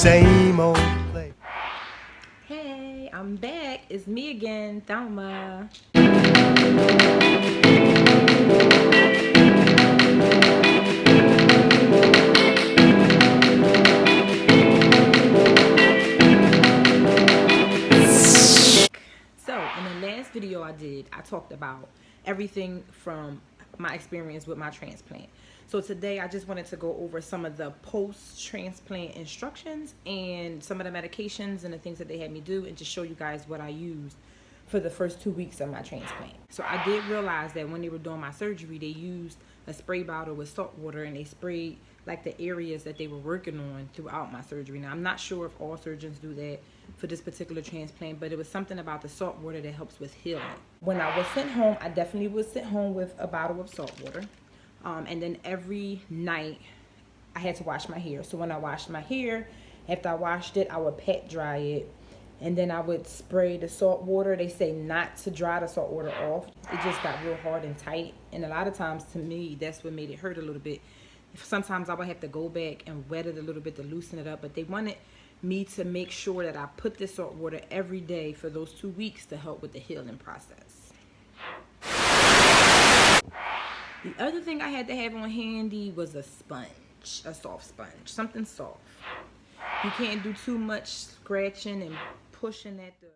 same old place. Hey, I'm back. It's me again, Thelma. So, in the last video I talked about everything from my experience with my transplant. So today I just wanted to go over some of the post-transplant instructions and some of the medications and the things that they had me do, and just show you guys what I used for the first 2 weeks of my transplant. So I did realize that when they were doing my surgery, they used a spray bottle with salt water, and they sprayed like the areas that they were working on throughout my surgery. Now I'm not sure if all surgeons do that for this particular transplant, but it was something about the salt water that helps with healing. When I was sent home, I definitely was sent home with a bottle of salt water. And then every night I had to wash my hair. So when I washed my hair, after I washed it, I would pat dry it. And then I would spray the salt water. They say not to dry the salt water off. It just got real hard and tight. And a lot of times, to me, that's what made it hurt a little bit. Sometimes I would have to go back and wet it a little bit to loosen it up. But they wanted me to make sure that I put this salt water every day for those 2 weeks to help with the healing process. The other thing I had to have on handy was a sponge, a soft sponge, something soft. You can't do too much scratching and pushing at the...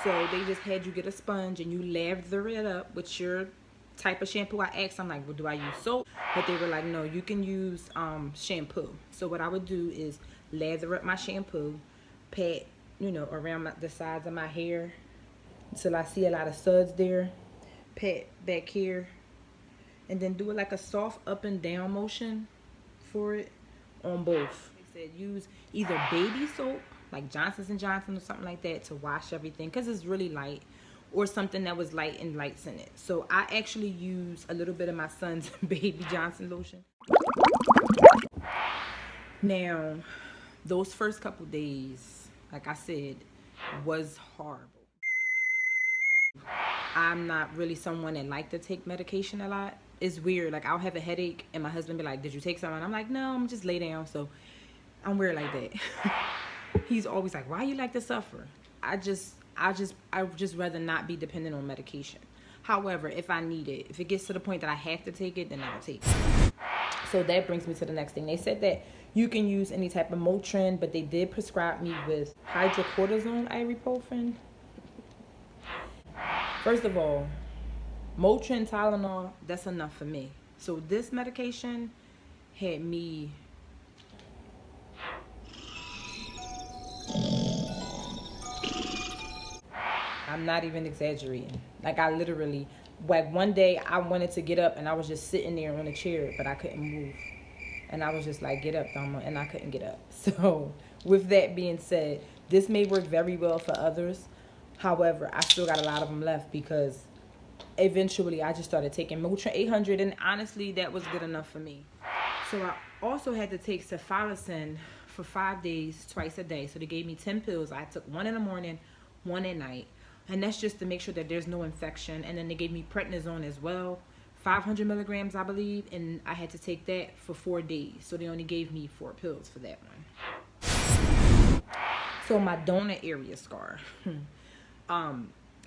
So they just had you get a sponge and you lather it up with your type of shampoo. I asked them, like, well, do I use soap? But they were like, no, you can use shampoo. So what I would do is lather up my shampoo, pat, around the sides of my hair until I see a lot of suds there. Pat back here, and then do it like a soft up and down motion for it on both. They said use either baby soap like Johnson's & Johnson or something like that to wash everything, because it's really light, or something that was light and lights in it. So I actually use a little bit of my son's Baby Johnson lotion. Now those first couple days, like I said, was horrible. I'm not really someone that like to take medication a lot. It's weird. Like, I'll have a headache and my husband be like, did you take something? I'm like, no, I'm just lay down. So I'm weird like that. He's always like, why you like to suffer? I just rather not be dependent on medication. However, if I need it, if it gets to the point that I have to take it, then I'll take it. So that brings me to the next thing. They said that you can use any type of Motrin, but they did prescribe me with hydrocortisone ibuprofen. First of all, Motrin, Tylenol, that's enough for me. So this medication had me... I'm not even exaggerating. Like, I literally, like, one day I wanted to get up and I was just sitting there on a chair, but I couldn't move. And I was just like, get up, Thelma, and I couldn't get up. So with that being said, this may work very well for others. However, I still got a lot of them left, because eventually I just started taking Motrin 800, and honestly, that was good enough for me. So I also had to take cephalosporin for 5 days, twice a day. So they gave me 10 pills. I took one in the morning, one at night. And that's just to make sure that there's no infection. And then they gave me prednisone as well, 500 milligrams, I believe. And I had to take that for 4 days. So they only gave me 4 pills for that one. So my donor area scar.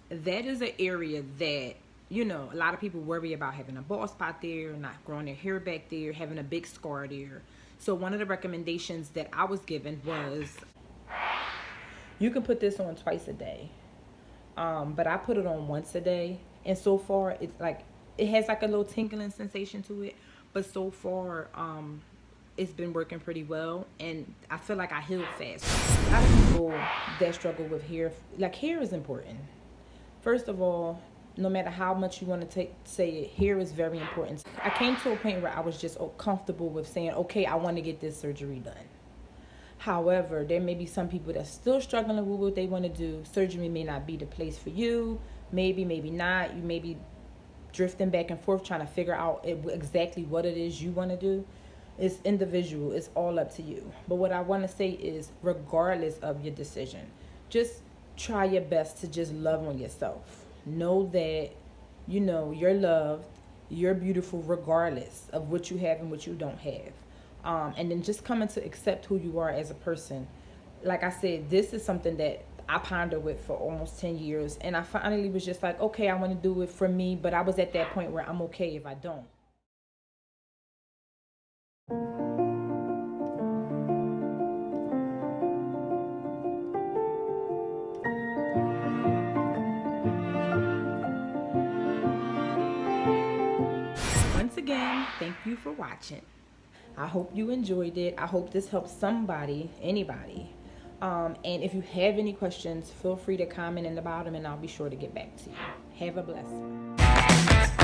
That is an area that, a lot of people worry about having a bald spot there, not growing their hair back there, having a big scar there. So one of the recommendations that I was given was, you can put this on twice a day. But I put it on once a day. And so far, it's like, it has like a little tingling sensation to it. But so far, it's been working pretty well, and I feel like I healed fast. A lot of people that struggle with hair, like, hair is important. First of all, no matter how much you want to say it, hair is very important. I came to a point where I was just comfortable with saying, okay, I want to get this surgery done. However, there may be some people that's still struggling with what they want to do. Surgery may not be the place for you. Maybe not. You may be drifting back and forth trying to figure out exactly what it is you want to do. It's individual. It's all up to you. But what I want to say is, regardless of your decision, just try your best to just love on yourself. Know that, you're loved. You're beautiful regardless of what you have and what you don't have. and then just coming to accept who you are as a person. Like I said, this is something that I pondered with for almost 10 years, and I finally was just like, okay, I want to do it for me, but I was at that point where I'm okay if I don't. Once again, thank you for watching. I hope you enjoyed it. I hope this helps somebody, anybody. And if you have any questions, feel free to comment in the bottom and I'll be sure to get back to you. Have a blessed one.